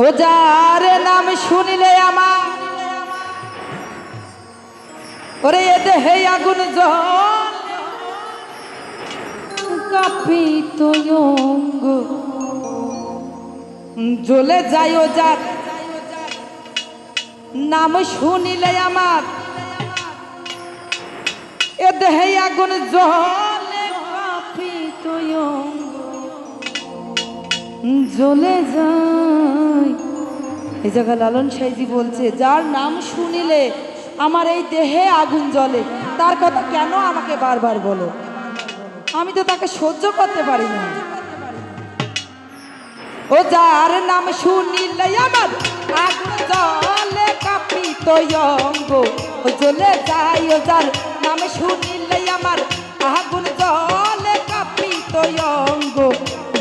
ও যার নাম শুনিলে আমার ওরে এ দেহে আগুন জল কাঁপিত অঙ্গ জ্বলে যায় ও যার নাম শুনিলে আমার এ দেহে আগুন জলে কাঁপিত অঙ্গ জ্বলে যায়। এই জায়গা লালন সাইজি বলছে যার নাম শুনিলে আমার এই দেহে আগুন জ্বলে, তার কথা কেন আমাকে বারবার বলো? আমি তো তাকে সহ্য করতে পারি না। ও যার নাম শুনিলে আমার আগুন জ্বলে কাঁপিত অঙ্গ জ্বলে যায়। ও যার নাম শুনিলে আমার আগুন জ্বলে কাঁপিত অঙ্গ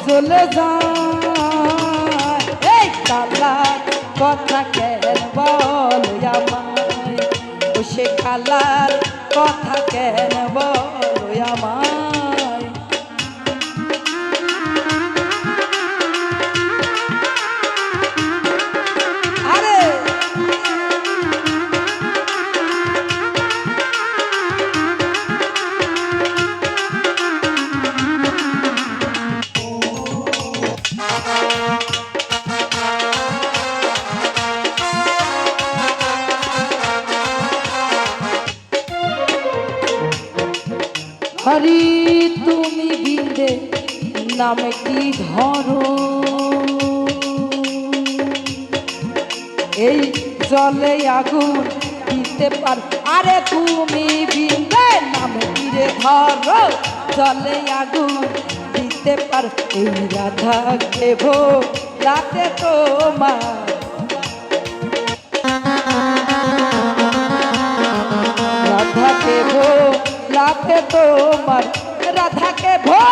জ্বলে যায়। এই কালার কথা কেন বলো আমায়, ও সে কালার কথা কেন বলো আমায়? আরে হরি তুমি বিন্দে নামে কি ধরো, এই জলে আগুন দিতে পার। আরে তুমি বিন্দে নামে কি রে ধরো, জলে আগুন দিতে পার। এই রাধা দেব রাতে তোমার, রাধাকে ভো লাতে তোমার, রাধাকে ভো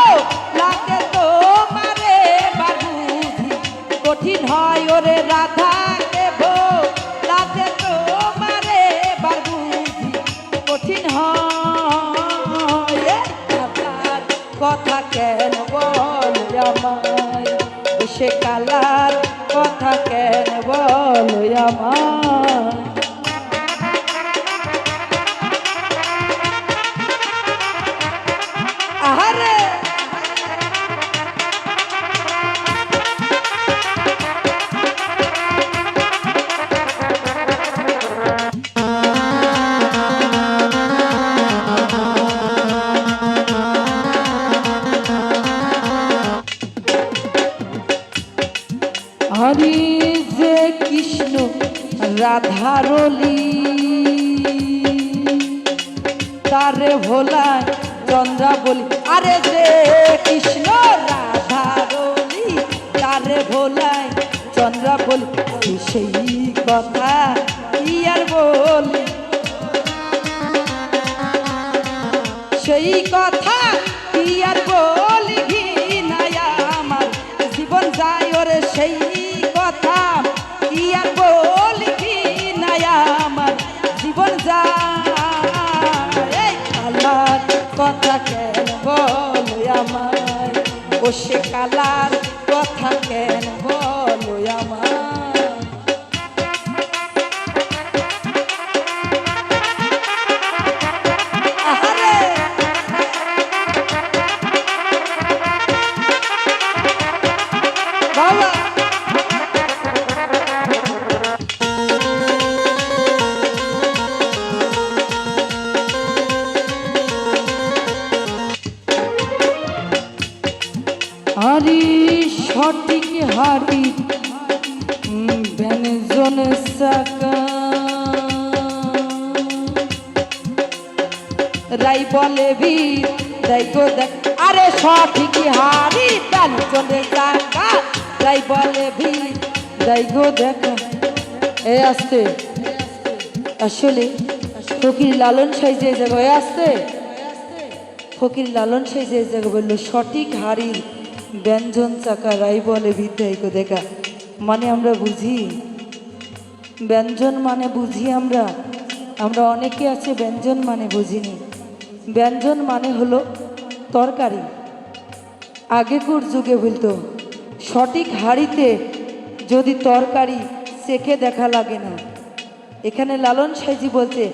লাতে তোমারে বাবুজি কঠিন হয়। ওরে রাধাকে ভো লাতে তোমারে বাবুজি কঠিন হয়। কালার কথা কেন বল আমায়, সে কালার কথা কেন বল আমায়? হরি যে কৃষ্ণ রাধারলি তারে ভোলায় চন্দ্রা বলি। আরে যে কৃষ্ণ রাধারলি তারে ভোলায় চন্দ্রা বলি, সেই কথা কি আর বলি, সেই কথা কি আর বলি ঘৃণায় আমার জীবন যায়। ওরে সেই কথা কি আর বলি ঘৃণায় আমার জীবন যায়। এই কালার কথা কেন বলো আমায়, ও সে কালার কথা কেন বলো আমায়? হারি সঠিক হারি ব্যঞ্জন সাকা রাই বলে বীর দেখো দেখ। আরে সঠিক হারি ব্যঞ্জন সাকা রাই বলে বীর দেখো দেখা। এ আসতে আসলে ফকির লালন সাইজে জায়গায় আসতে, ফকির লালন সাইজে জায়গা বললো সঠিক হারির ব্যঞ্জন চাকা রাই বলে বিদ্যায় দেখা। মানে আমরা বুঝি ব্যঞ্জন মানে বুঝি আমরা, আমরা অনেকে আছে ব্যঞ্জন মানে বুঝিনি। ব্যঞ্জন মানে হলো তরকারি। আগেকার যুগে বলতো সঠিক হাঁড়িতে যদি তরকারি চেখে দেখা লাগে না। এখানে লালন সাইজি বলছে,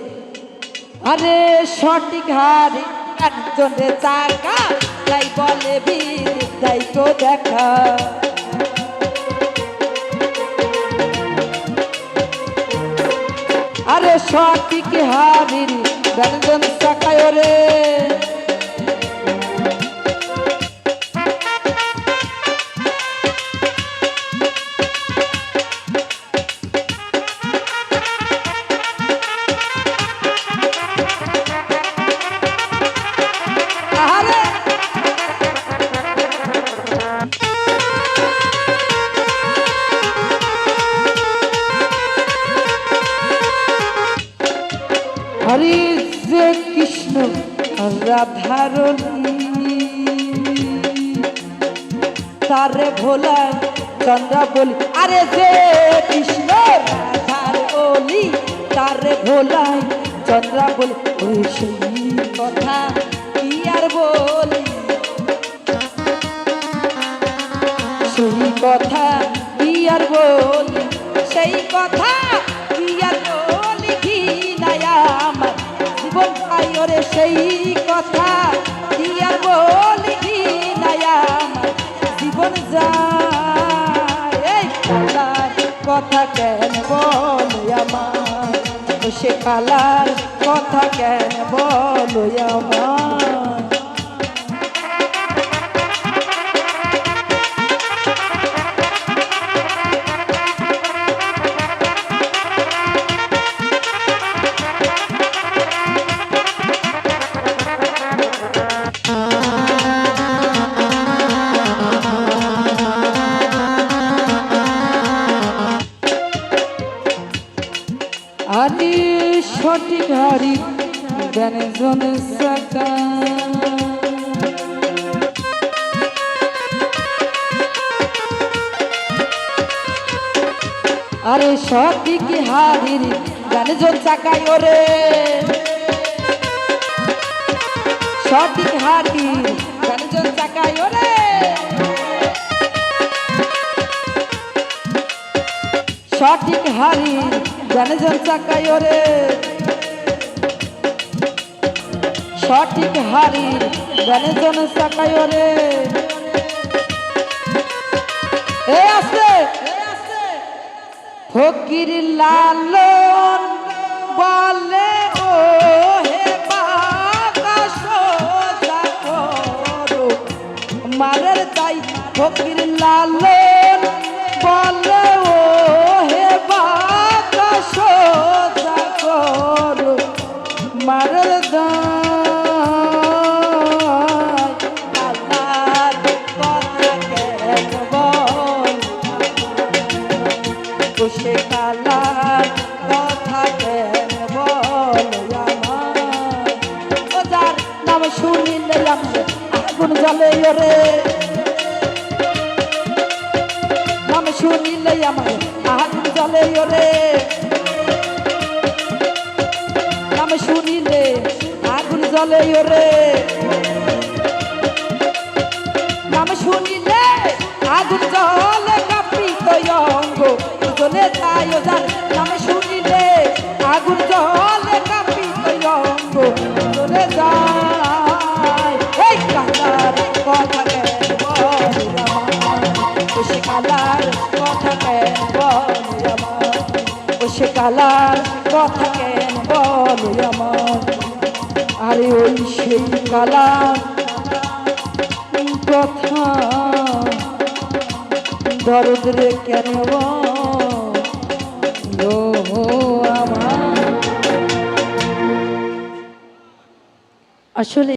আরে সঠিক হারি একজনে চাকা, তাই বলে বীর তাই তো দেখা। আরে সঠিক হারির একজন চাকায় রে, হরি যে কৃষ্ণ রাধারণী, তারে ভোলা চন্দ্রা বলি। আরে যে কৃষ্ণ রাধার অলি, তারে ভোলা চন্দ্রা বলি। ওই সেই কথা কি আর বলি, সেই কথা কি আর বলি, সেই কথা কি আর বলি। কি নায়া আমার জীবন আয়োরে, সেই কথা কি আর বলি। কি নায়া আমার জীবন যায়। এই কালার কথা কেন বলো আমার, সে কালার কথা কেন বলো আমার। আরে সঠিক হারি ব্যঞ্জন চাকা, আরে সঠিক হারির ব্যঞ্জন চাকায় ওরে, সঠিক হারির ব্যঞ্জন চাকায় ওরে, সঠিক হারির ব্যঞ্জন চাকায় ওরে, সঠিক হারির ব্যঞ্জন চাকায় ওরে। এই আছে ফকির লালন বলে, ও হে বাবা সোজা করো মারের তাই। ফকির লালন বলে, ও হে বাবা সোজা করো মারের দাই। আল্লাহর কথা কেন বল, সে কালার কথা কেন বল আমার। ও যার নাম শুনিলে আমার আগুন জ্বলে রে, নাম শুনিলে আমার আগুন জ্বলে রে, নাম শুনিলে আগুন জ্বলে রে, নাম শুনিলে আগুন জ্বলে কাঁপিত অঙ্গ জ্বলে যায়। ও যার নাম শুনিলে আগুন জ্বলে কাঁপিত অঙ্গ জ্বলে যায়। এই কালার কথা কেন বলি আমার, সে কালার কথা কেন বলি আমার, সে কালার কথা কেন বলি আমার। আরে ওই সেই কালার কথা দরদ রে কেন বলো আমার। আসলে